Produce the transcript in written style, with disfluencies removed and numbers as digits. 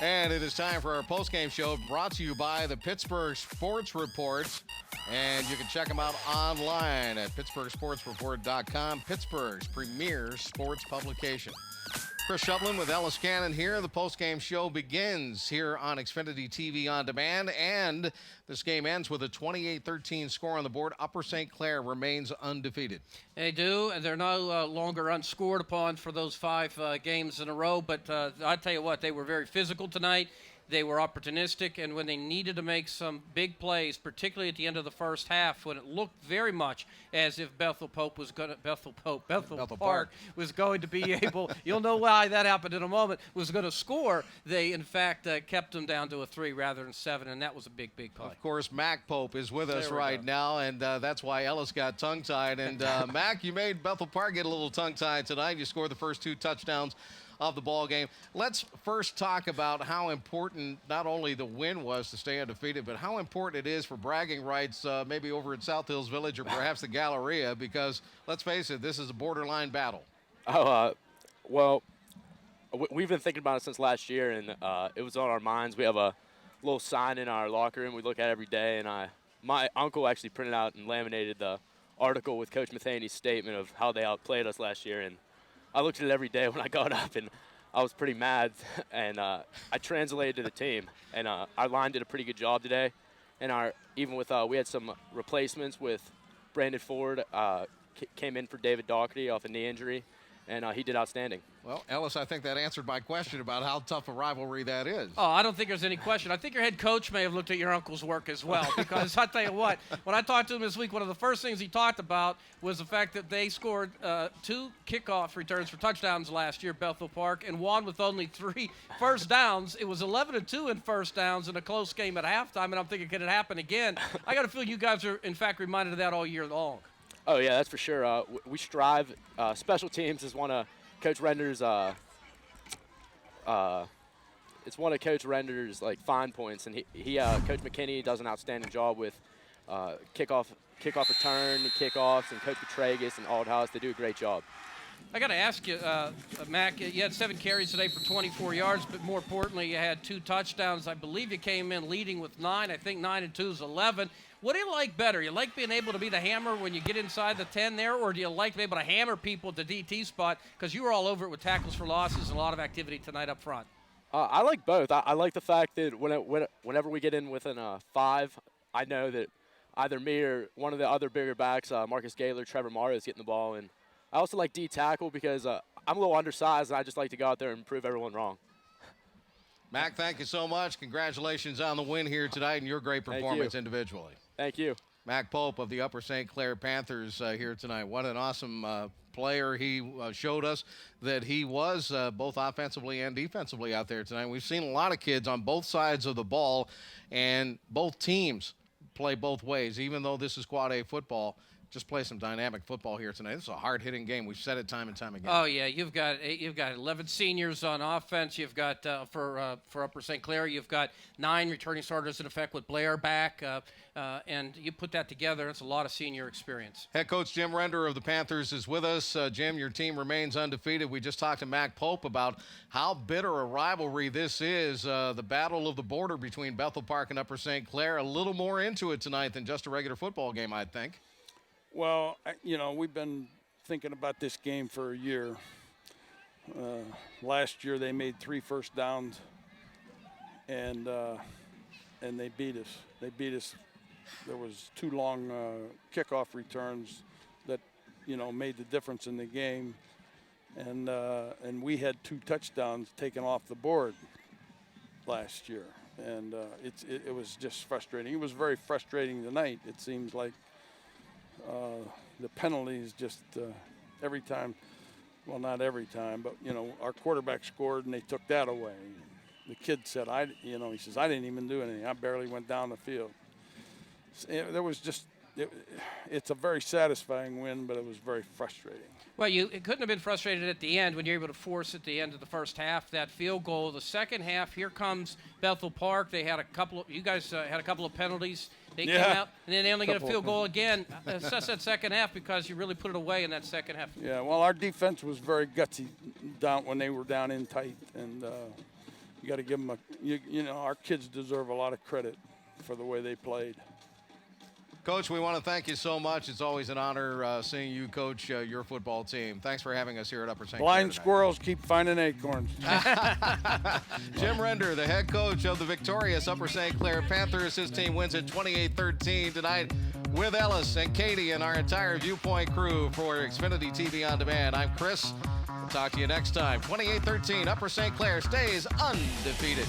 And it is time for our postgame show brought to you by the Pittsburgh Sports Reports. And you can check them out online at pittsburghsportsreport.com, Pittsburgh's premier sports publication. Chris Shublin with Ellis Cannon here. The postgame show begins here on Xfinity TV On Demand, and this game ends with a 28-13 score on the board. Upper St. Clair remains undefeated. They do, and they're no longer unscored upon for those 5 games in a row, but I tell you what, they were very physical tonight. They were opportunistic, and when they needed to make some big plays, particularly at the end of the first half, when it looked very much as if Bethel Park was going to be able, you'll know why that happened in a moment, was going to score. They, in fact, kept them down to a 3 rather than 7, and that was a big, big play. Of course, Mac Pope is with us right now, and that's why Ellis got tongue-tied. And, Mac, you made Bethel Park get a little tongue-tied tonight. You scored the first 2 touchdowns of the ball game. Let's first talk about how important not only the win was to stay undefeated, but how important it is for bragging rights maybe over at South Hills Village or perhaps the Galleria, because let's face it, this is a borderline battle. Well, we've been thinking about it since last year, and it was on our minds. We have a little sign in our locker room we look at every day, and my uncle actually printed out and laminated the article with Coach Mathaney's statement of how they outplayed us last year, and I looked at it every day when I got up, and I was pretty mad, and I translated to the team, and our line did a pretty good job today, and we had some replacements with Brandon Ford came in for David Doherty off a knee injury, and he did outstanding. Well, Ellis, I think that answered my question about how tough a rivalry that is. Oh, I don't think there's any question. I think your head coach may have looked at your uncle's work as well, because I tell you what, when I talked to him this week, one of the first things he talked about was the fact that they scored 2 kickoff returns for touchdowns last year at Bethel Park and won with only 3 first downs. It was 11-2 in first downs in a close game at halftime, and I'm thinking, can it happen again? I got to feel you guys are, in fact, reminded of that all year long. Oh, yeah, that's for sure. We strive. Special teams is one of Coach Render's it's one of Coach Render's fine points, and Coach McKinney does an outstanding job with kickoff return, kickoffs, and Coach Petragus and Aldhouse. They do a great job. I got to ask you, Mac, you had 7 carries today for 24 yards, but more importantly, you had 2 touchdowns. I believe you came in leading with 9. I think 9 and 2 is 11. What do you like better? You like being able to be the hammer when you get inside the 10 there, or do you like being able to hammer people at the DT spot? Because you were all over it with tackles for losses and a lot of activity tonight up front. I like both. I like the fact that whenever we get in within 5, I know that either me or one of the other bigger backs, Marcus Gaylor, Trevor Morrow, is getting the ball. And I also like D tackle because I'm a little undersized, and I just like to go out there and prove everyone wrong. Mac, thank you so much. Congratulations on the win here tonight and your great performance individually. Thank you. Mac Pope of the Upper St. Clair Panthers here tonight. What an awesome player. He showed us that he was both offensively and defensively out there tonight. We've seen a lot of kids on both sides of the ball, and both teams play both ways. Even though this is Quad A football, just play some dynamic football here tonight. This is a hard-hitting game. We've said it time and time again. Oh yeah, you've got 11 seniors on offense. You've got for Upper St. Clair, you've got 9 returning starters in effect with Blair back, and you put that together. It's a lot of senior experience. Head coach Jim Render of the Panthers is with us. Jim, your team remains undefeated. We just talked to Mac Pope about how bitter a rivalry this is. The battle of the border between Bethel Park and Upper St. Clair. A little more into it tonight than just a regular football game, I think. Well, we've been thinking about this game for a year. Last year they made 3 first downs, and they beat us. There was 2 long kickoff returns that made the difference in the game, and we had 2 touchdowns taken off the board last year, and it was just frustrating. It was very frustrating tonight. It seems like. The penalties just every time, well, not every time, but, our quarterback scored and they took that away. The kid said, he says, I didn't even do anything. I barely went down the field. There was just, it's a very satisfying win, but it was very frustrating. Well, it couldn't have been frustrated at the end when you're able to force at the end of the first half that field goal. The second half, here comes Bethel Park. They had you guys had a couple of penalties. They came out, and then they only get a field goal again. Assess that second half because you really put it away in that second half. Yeah, well, our defense was very gutsy down when they were down in tight, and you got to give them you know, our kids deserve a lot of credit for the way they played. Coach, we want to thank you so much. It's always an honor seeing you coach your football team. Thanks for having us here at Upper St. Clair Blind tonight. squirrels keep finding acorns. Jim Render, the head coach of the victorious Upper St. Clair Panthers. His team wins it 28-13 tonight with Ellis and Katie and our entire Viewpoint crew for Xfinity TV On Demand. I'm Chris. We'll talk to you next time. 28-13, Upper St. Clair stays undefeated.